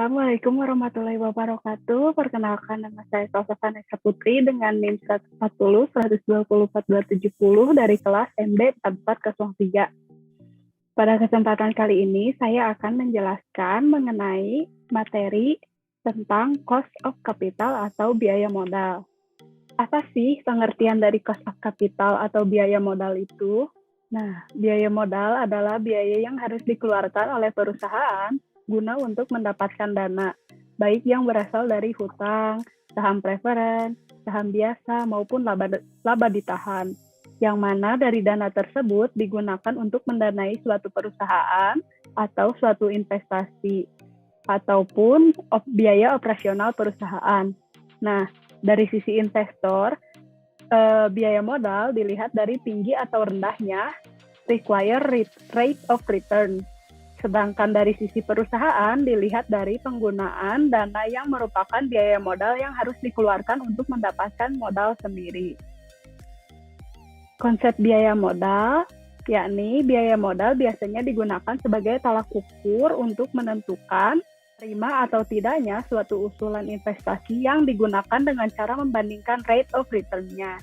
Assalamualaikum warahmatullahi wabarakatuh. Perkenalkan, nama saya Salsa Vanessa Putri dengan NIM 140 120 4270 dari kelas MB 4403. Pada kesempatan kali ini, saya akan menjelaskan mengenai materi tentang cost of capital atau biaya modal. Apa sih pengertian dari cost of capital atau biaya modal itu? Nah, biaya modal adalah biaya yang harus dikeluarkan oleh perusahaan guna untuk mendapatkan dana, baik yang berasal dari hutang, saham preferen, saham biasa, maupun laba ditahan, yang mana dari dana tersebut digunakan untuk mendanai suatu perusahaan atau suatu investasi, ataupun biaya operasional perusahaan. Nah, dari sisi investor, biaya modal dilihat dari tinggi atau rendahnya required rate of return. Sedangkan dari sisi perusahaan dilihat dari penggunaan dana yang merupakan biaya modal yang harus dikeluarkan untuk mendapatkan modal sendiri. Konsep biaya modal, yakni biaya modal biasanya digunakan sebagai tolak ukur untuk menentukan terima atau tidaknya suatu usulan investasi yang digunakan dengan cara membandingkan rate of return-nya.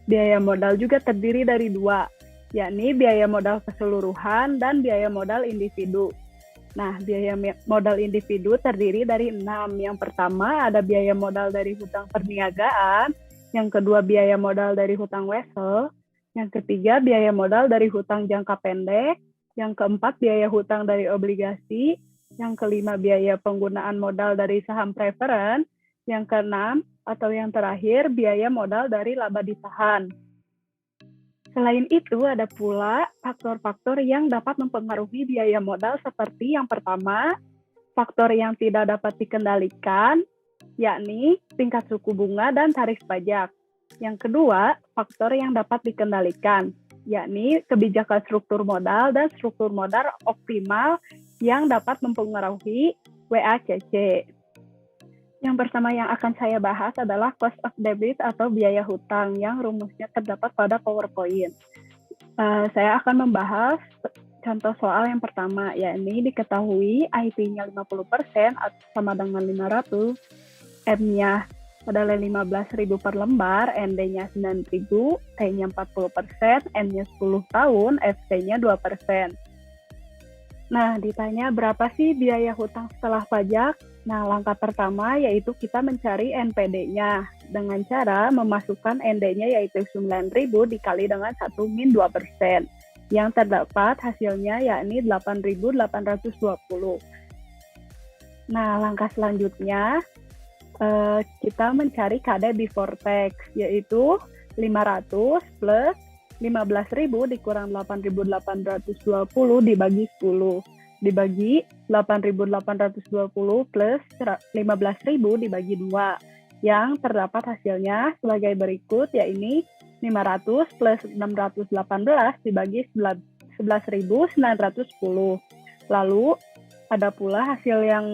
Biaya modal juga terdiri dari dua, yakni biaya modal keseluruhan dan biaya modal individu. Nah, biaya modal individu terdiri dari 6. Yang pertama ada biaya modal dari hutang perniagaan, yang kedua biaya modal dari hutang wesel, yang ketiga biaya modal dari hutang jangka pendek, yang keempat biaya hutang dari obligasi, yang kelima biaya penggunaan modal dari saham preferen, yang keenam atau yang terakhir biaya modal dari laba ditahan. Selain itu, ada pula faktor-faktor yang dapat mempengaruhi biaya modal seperti yang pertama, faktor yang tidak dapat dikendalikan, yakni tingkat suku bunga dan tarif pajak. Yang kedua, faktor yang dapat dikendalikan, yakni kebijakan struktur modal dan struktur modal optimal yang dapat mempengaruhi WACC. Yang pertama yang akan saya bahas adalah cost of debit atau biaya hutang yang rumusnya terdapat pada PowerPoint. Saya akan membahas contoh soal yang pertama, yakni diketahui IP-nya 50% atau sama dengan 500, M-nya adalah 15.000 per lembar, ND-nya 9.000, T-nya 40%, N-nya 10 tahun, FC-nya 2%. Nah, ditanya berapa sih biaya hutang setelah pajak? Nah, langkah pertama yaitu kita mencari NPD-nya dengan cara memasukkan ND-nya yaitu 9.000 dikali dengan 1 min 2%. Yang terdapat hasilnya yakni 8.820. Nah, langkah selanjutnya kita mencari KD before tax yaitu 500 plus 15.000 dikurang 8.820 dibagi 10. Dibagi 8.820 plus 15.000 dibagi 2. Yang terdapat hasilnya sebagai berikut, yakni 500 plus 618 dibagi 11.910. Lalu ada pula hasil yang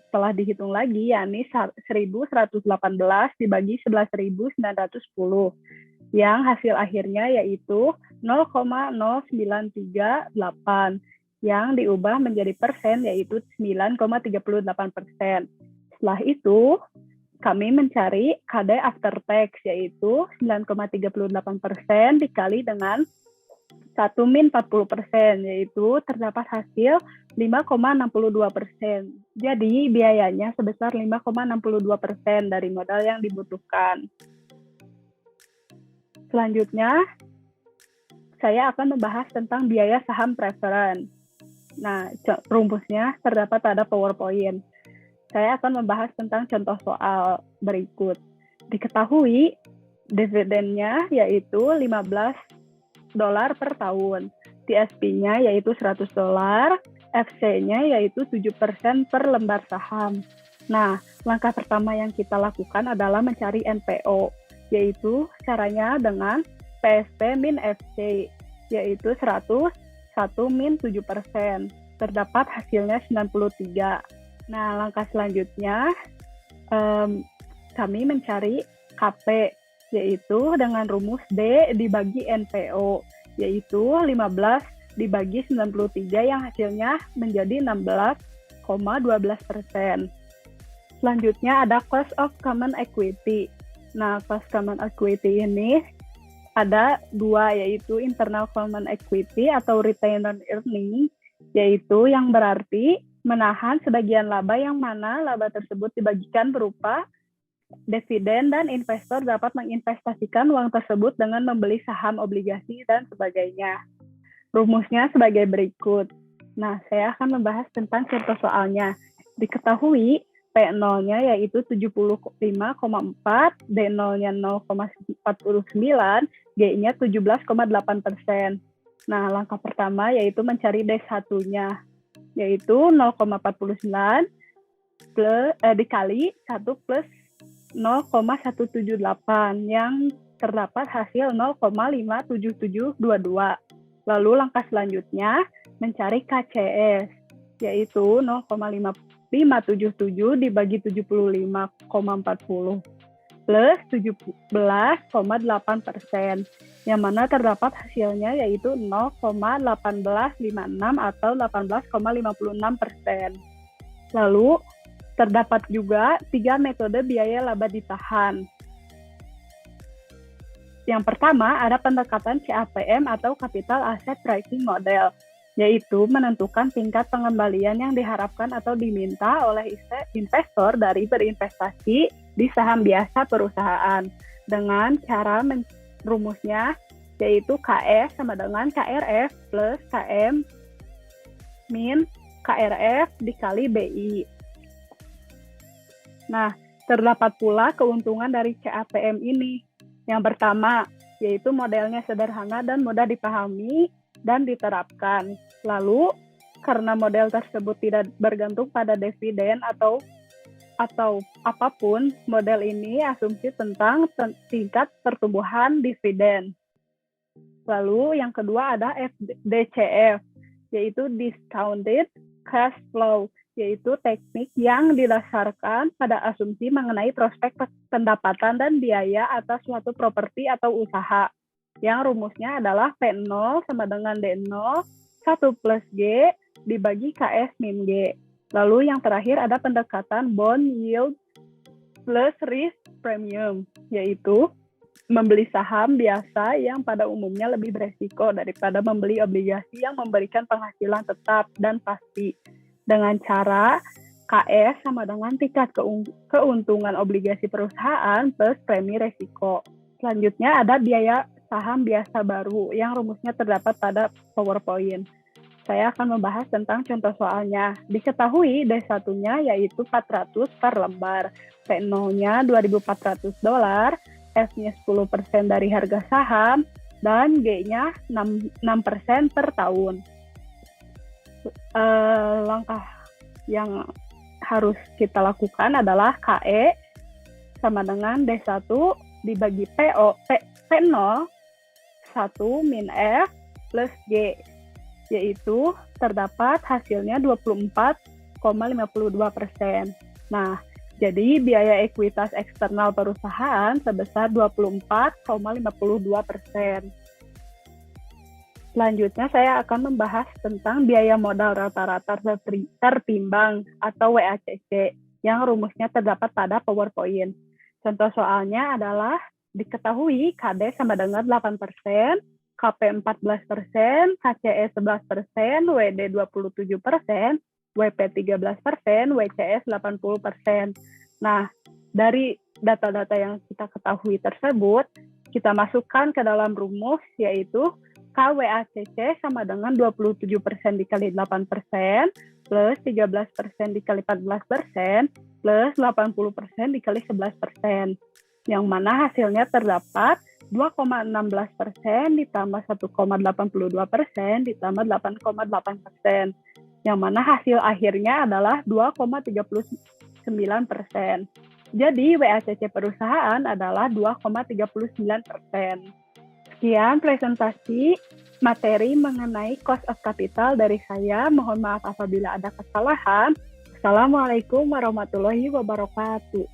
telah dihitung lagi, yakni 1.118 dibagi 11.910. Yang hasil akhirnya yaitu 0,0938 yang diubah menjadi persen yaitu 9,38%. Setelah itu kami mencari KD after tax yaitu 9,38% dikali dengan 1 min 40% yaitu terdapat hasil 5,62%. Jadi biayanya sebesar 5,62% dari modal yang dibutuhkan. Selanjutnya, saya akan membahas tentang biaya saham preferen. Nah, rumusnya terdapat pada PowerPoint. Saya akan membahas tentang contoh soal berikut. Diketahui dividennya yaitu $15 per tahun. TSP-nya yaitu $100, FC-nya yaitu 7% per lembar saham. Nah, langkah pertama yang kita lakukan adalah mencari NPO, yaitu caranya dengan PSP min FC, yaitu 100, 1 min 7%. Terdapat hasilnya 93. Nah, langkah selanjutnya, kami mencari KP, yaitu dengan rumus D dibagi NPO, yaitu 15 dibagi 93 yang hasilnya menjadi 16,12%. Selanjutnya ada cost of common equity. Nah, cost common equity ini ada dua, yaitu internal common equity atau retained earning, yaitu yang berarti menahan sebagian laba yang mana laba tersebut dibagikan berupa dividen dan investor dapat menginvestasikan uang tersebut dengan membeli saham, obligasi, dan sebagainya. Rumusnya sebagai berikut. Nah, saya akan membahas tentang contoh soalnya. Diketahui P0-nya yaitu 75,4, D0-nya 0,49, G-nya 17,8%. Nah, langkah pertama yaitu mencari D1-nya, yaitu 0,49 dikali 1 plus 0,178 yang terdapat hasil 0,57722. Lalu langkah selanjutnya mencari KCS, yaitu 0,577 dibagi 75,40 plus 17,8%, yang mana terdapat hasilnya yaitu 0,1856 atau 18,56%. Lalu terdapat juga 3 metode biaya laba ditahan. Yang pertama ada pendekatan CAPM atau Capital Asset Pricing Model, yaitu menentukan tingkat pengembalian yang diharapkan atau diminta oleh investor dari berinvestasi di saham biasa perusahaan dengan cara rumusnya yaitu KS sama dengan KRF plus KM min KRF dikali BI. Nah, terdapat pula keuntungan dari CAPM ini. Yang pertama, yaitu modelnya sederhana dan mudah dipahami dan diterapkan. Lalu, karena model tersebut tidak bergantung pada dividen atau apapun, model ini asumsi tentang tingkat pertumbuhan dividen. Lalu, yang kedua ada DCF, yaitu Discounted Cash Flow, yaitu teknik yang didasarkan pada asumsi mengenai prospek pendapatan dan biaya atas suatu properti atau usaha. Yang rumusnya adalah P0 sama dengan D0, 1 plus G dibagi KS min G. Lalu yang terakhir ada pendekatan bond yield plus risk premium, yaitu membeli saham biasa yang pada umumnya lebih beresiko daripada membeli obligasi yang memberikan penghasilan tetap dan pasti. Dengan cara KS sama dengan tingkat keuntungan obligasi perusahaan plus premi resiko. Selanjutnya ada biaya saham biasa baru yang rumusnya terdapat pada PowerPoint. Saya akan membahas tentang contoh soalnya. Diketahui D1-nya yaitu 400 per lembar, P0-nya $2.400, F-nya 10% dari harga saham, dan G-nya 6% per tahun. Langkah yang harus kita lakukan adalah KE sama dengan D1 dibagi P0 1 min F plus G, yaitu terdapat hasilnya 24,52%. Nah, jadi biaya ekuitas eksternal perusahaan sebesar 24,52%. Selanjutnya saya akan membahas tentang biaya modal rata-rata tertimbang atau WACC yang rumusnya terdapat pada PowerPoint. Contoh soalnya adalah diketahui KD sama dengan 8%, KP 14%, KCE 11%, WD 27%, WP 13%, WCS 80%. Nah, dari data-data yang kita ketahui tersebut, kita masukkan ke dalam rumus yaitu KWACC sama dengan 27% dikali 8% plus 13% dikali 14% plus 80% dikali 11%. Yang mana hasilnya terdapat 2,16% ditambah 1,82% ditambah 8,8%. Yang mana hasil akhirnya adalah 2,39%. Jadi WACC perusahaan adalah 2,39%. Sekian presentasi materi mengenai cost of capital dari saya. Mohon maaf apabila ada kesalahan. Assalamualaikum warahmatullahi wabarakatuh.